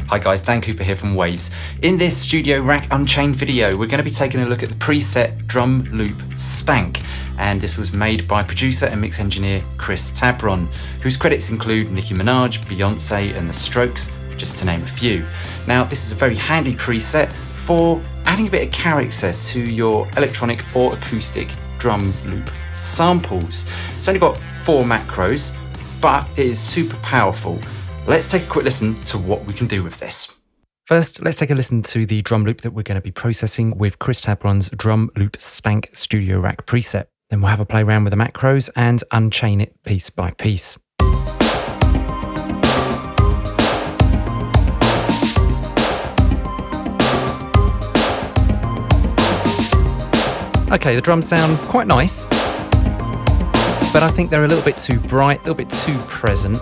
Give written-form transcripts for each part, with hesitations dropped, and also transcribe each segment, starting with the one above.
Hi guys, Dan Cooper here from Waves. In this Studio Rack Unchained video, we're going to be taking a look at the preset drum loop Stank, and this was made by producer and mix engineer Chris Tabron, whose credits include Nicki Minaj, Beyoncé and The Strokes, just to name a few. Now, this is a very handy preset for adding a bit of character to your electronic or acoustic drum loop samples. It's only got 4 macros, but it is super powerful. Let's take a quick listen to what we can do with this. First, let's take a listen to the drum loop that we're going to be processing with Chris Tabron's Drum Loop Stank Studio Rack preset. Then we'll have a play around with the macros and unchain it piece by piece. Okay, the drums sound quite nice, but I think they're a little bit too bright, a little bit too present.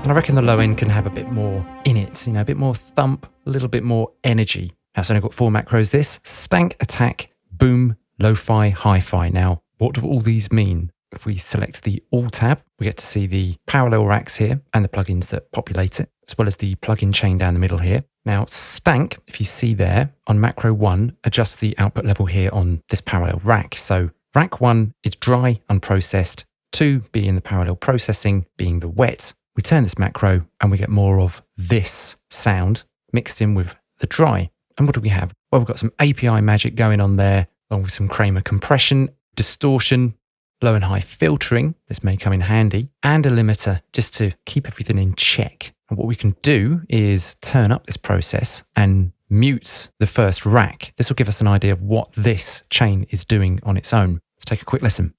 And I reckon the low end can have a bit more in it, a bit more thump, a little bit more energy. Now, it's only got 4 macros, this: stank, attack, boom, lo-fi, hi-fi. Now, what do all these mean? If we select the All tab, we get to see the parallel racks here and the plugins that populate it, as well as the plugin chain down the middle here. Now, stank, if you see there, on macro 1, adjusts the output level here on this parallel rack. So rack 1 is dry, unprocessed, 2 being the parallel processing, being the wet. We turn this macro and we get more of this sound mixed in with the dry. And what do we have? Well, we've got some API magic going on there, along with some Kramer compression, distortion, low and high filtering. This may come in handy, and a limiter just to keep everything in check. And what we can do is turn up this process and mute the first rack. This will give us an idea of what this chain is doing on its own. Let's take a quick listen.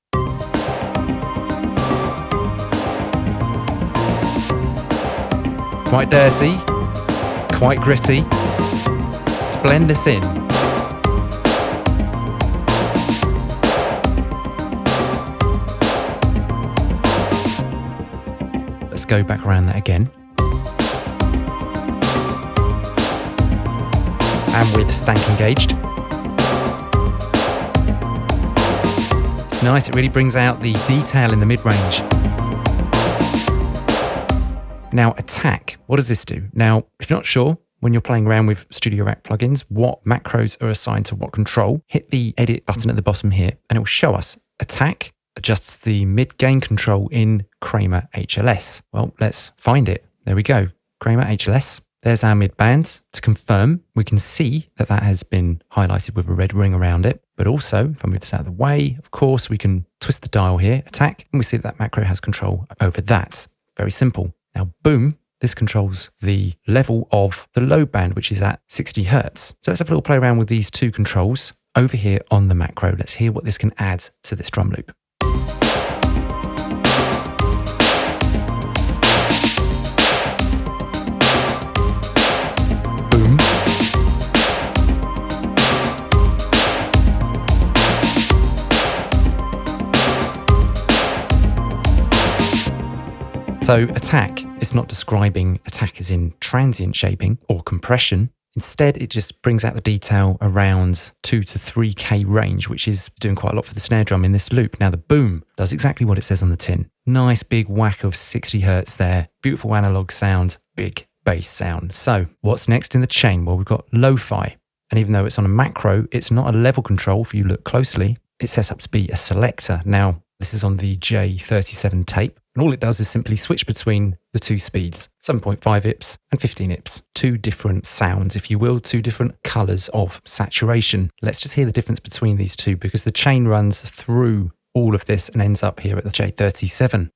Quite dirty, quite gritty. Let's blend this in. Let's go back around that again. And with stank engaged. It's nice, it really brings out the detail in the mid-range. Now, attack, what does this do? Now, if you're not sure, when you're playing around with Studio Rack plugins, what macros are assigned to what control, hit the edit button at the bottom here, and it will show us attack adjusts the mid-gain control in Kramer HLS. Well, let's find it. There we go, Kramer HLS. There's our mid-band. To confirm, we can see that that has been highlighted with a red ring around it. But also, if I move this out of the way, of course, we can twist the dial here, attack, and we see that macro has control over that. Very simple. Now, boom, this controls the level of the low band, which is at 60 Hertz. So let's have a little play around with these 2 controls over here on the macro. Let's hear what this can add to this drum loop. Boom. So attack is not describing attack as in transient shaping or compression. Instead, it just brings out the detail around 2 to 3K range, which is doing quite a lot for the snare drum in this loop. Now the boom does exactly what it says on the tin. Nice big whack of 60 Hertz there. Beautiful analog sound, big bass sound. So what's next in the chain? Well, we've got lo-fi. And even though it's on a macro, it's not a level control. If you look closely, it's set up to be a selector. Now, this is on the J37 tape. And all it does is simply switch between the 2 speeds, 7.5 IPS and 15 IPS. 2 different sounds, if you will, 2 different colours of saturation. Let's just hear the difference between these 2, because the chain runs through all of this and ends up here at the J37.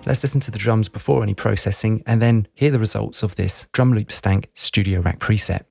Let's listen to the drums before any processing and then hear the results of this Drum Loop Stank Studio Rack preset.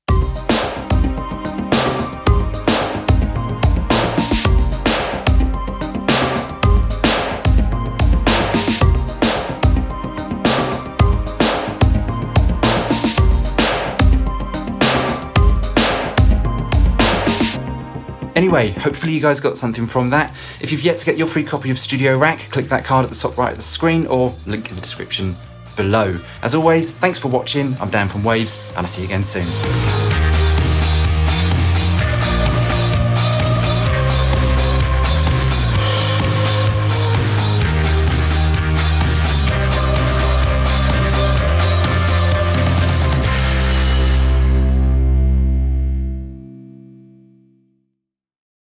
Anyway, hopefully you guys got something from that. If you've yet to get your free copy of Studio Rack, click that card at the top right of the screen or link in the description below. As always, thanks for watching. I'm Dan from Waves, and I'll see you again soon.